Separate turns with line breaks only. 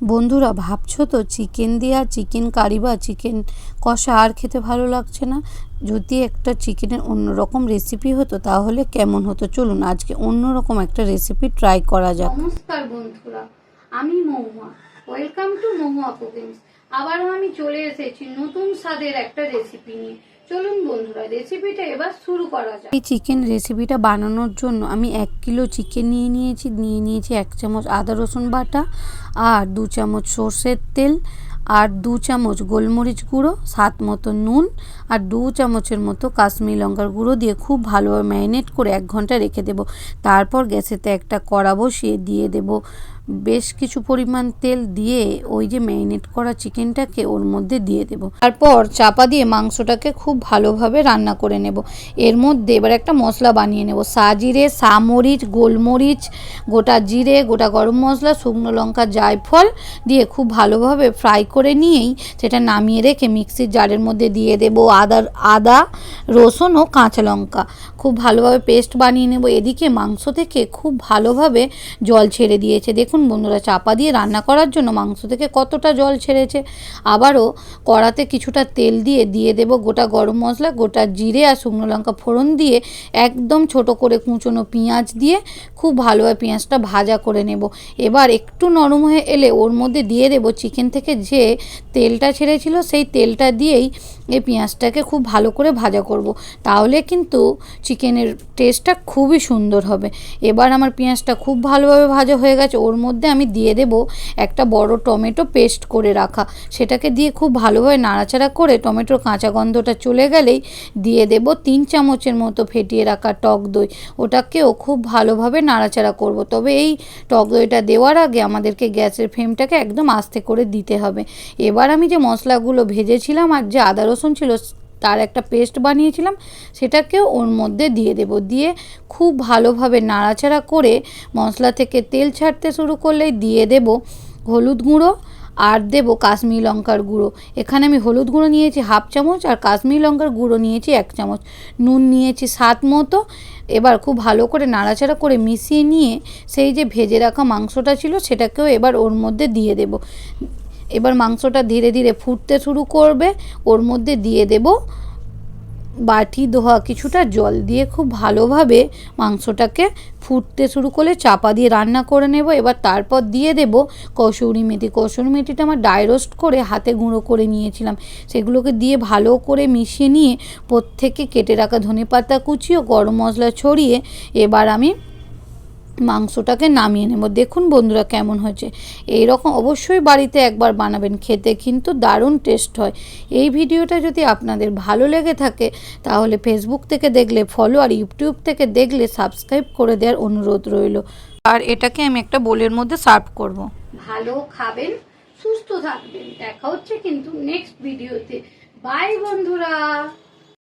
বন্ধুরা ভাবছো তো চিকেন দিয়ে চিকেন কারি বা চিকেন কষা আর খেতে ভালো লাগছে না। যদি একটা চিকেনের অন্যরকম রেসিপি হতো তাহলে কেমন হতো, চলুন আজকে অন্যরকম একটা রেসিপি ট্রাই করা যাক।
নমস্কার বন্ধুরা, আমি Mahua. Welcome to Mahua cookings. আবারও আমি চলে এসেছি নতুন স্বাদের একটা রেসিপি নিয়ে। চলুন বন্ধুরা রেসিপিটা এবার শুরু করা যাক।
এই চিকেন রেসিপিটা বানানোর জন্য আমি 1 কিলো চিকেন নিয়ে নিয়েছি 1 চামচ আদা রসুন বাটা আর 2 চামচ সর্ষের তেল আর 2 চামচ গোলমরিচ গুঁড়ো, স্বাদ মতো নুন আর 2 চামচের মতো কাশ্মীরি লঙ্কার গুঁড়ো দিয়ে খুব ভালোভাবে ম্যারিনেট করে 1 ঘন্টা রেখে দেব। তারপর গ্যাসেতে একটা কড়া বসিয়ে দিয়ে দেব বেশ কিছু পরিমাণ তেল, দিয়ে ওই যে ম্যারিনেট করা চিকেনটাকে ওর মধ্যে দিয়ে দেব। তারপর চাপা দিয়ে মাংসটাকে খুব ভালোভাবে রান্না করে নেব। এর মধ্যে এবার একটা মশলা বানিয়ে নেব। সাজিরে, সামরিচ, গোলমরিচ, গোটা জিরে, গোটা গরম মশলা, শুকনো লঙ্কা, জায়ফল দিয়ে খুব ভালোভাবে ফ্রাই করে নিয়েই সেটা নামিয়ে রেখে মিক্সির জারের মধ্যে দিয়ে দেব আদা রসুন ও কাঁচা লঙ্কা, খুব ভালোভাবে পেস্ট বানিয়ে নেব। এদিকে মাংস থেকে খুব ভালোভাবে জল ছেড়ে দিয়েছে। দেখুন বন্ধুরা, চাপা দিয়ে রান্না করার জন্য মাংস থেকে কতটা জল ছেড়েছে। আবারও কড়াতে কিছুটা তেল দিয়ে দেব গোটা গরম মশলা, গোটা জিরে আর শুকনো লঙ্কা ফোড়ন দিয়ে একদম ছোট করে কুচনো পেঁয়াজ দিয়ে খুব ভালোভাবে পেঁয়াজটা ভাজা করে নেব। এবার একটু নরম হয়ে এলে ওর মধ্যে দিয়ে দেব চিকেন থেকে যে তেলটা ছেড়েছিল, সেই তেলটা দিয়েই এই পেঁয়াজটাকে খুব ভালো করে ভাজা করব। তাহলে কিন্তু চিকেনের টেস্টটা খুবই সুন্দর হবে। এবার আমার পেঁয়াজটা খুব ভালোভাবে ভাজা হয়ে গেছে। ওর মধ্যে আমি দিয়ে দেব একটা বড় টমেটো পেস্ট করে রাখা, সেটাকে দিয়ে খুব ভালোভাবে নাড়াচাড়া করে টমেটোর কাঁচা গন্ধটা চলে গেলেই দিয়ে দেব 3 চামচের মতো ফেটিয়ে রাখা টক দই। ওটাকেও খুব ভালোভাবে নাড়াচাড়া করব। তবে এই টক দইটা দেওয়ার আগে আমাদেরকে গ্যাসের ফ্লেমটাকে একদম আস্তে করে দিতে হবে। এবার আমি যে মশলাগুলো ভেজেছিলাম আর যে আদা রসুন ছিল তার একটা পেস্ট বানিয়েছিলাম, সেটাকেও ওর মধ্যে দিয়ে দেব। দিয়ে খুব ভালোভাবে নাড়াচাড়া করে মশলা থেকে তেল ছাড়তে শুরু করলেই দিয়ে দেব হলুদ গুঁড়ো আর দেব কাশ্মীরি লঙ্কার গুঁড়ো। এখানে আমি হলুদ গুঁড়ো নিয়েছি 1/2 চামচ আর কাশ্মীরি লঙ্কার গুঁড়ো নিয়েছি 1 চামচ, নুন নিয়েছি স্বাদ মতো। এবার খুব ভালো করে নাড়াচাড়া করে মিশিয়ে নিয়ে সেই যে ভেজে রাখা মাংসটা ছিল সেটাকেও এবার ওর মধ্যে দিয়ে দেব। এবার মাংসটা ধীরে ধীরে ফুটতে শুরু করবে। ওর মধ্যে দিয়ে দেব বাটি ধোয়া কিছুটা জল, দিয়ে খুব ভালোভাবে মাংসটাকে ফুটতে শুরু করলে চাপা দিয়ে রান্না করে নেব। এবার তারপর দিয়ে দেব কসুরি মেথি। কসুরি মেথিটা আমার ড্রাই রোস্ট করে হাতে গুঁড়ো করে নিয়েছিলাম, সেগুলোকে দিয়ে ভালো করে মিশিয়ে নিয়ে প্রত্যেকে কেটে রাখা ধনেপাতা কুচি ও গরম মশলা ছড়িয়ে এবার আমি মাংসটাকে নামিয়ে নেব। দেখুন বন্ধুরা কেমন হয়েছে। এই রকম অবশ্যই বাড়িতে একবার বানাবেন, খেতে কিন্তু দারুণ টেস্ট হয়। এই ভিডিওটা যদি আপনাদের ভালো লেগে থাকে তাহলে ফেসবুক থেকে দেখলে ফলো আর ইউটিউব থেকে দেখলে সাবস্ক্রাইব করে দেওয়ার অনুরোধ রইল। আর এটাকে আমি একটা বোলের মধ্যে সার্ভ করব।
ভালো খাবেন, সুস্থ থাকবেন। দেখা হচ্ছে কিন্তু নেক্সট ভিডিওতে। বাই বন্ধুরা।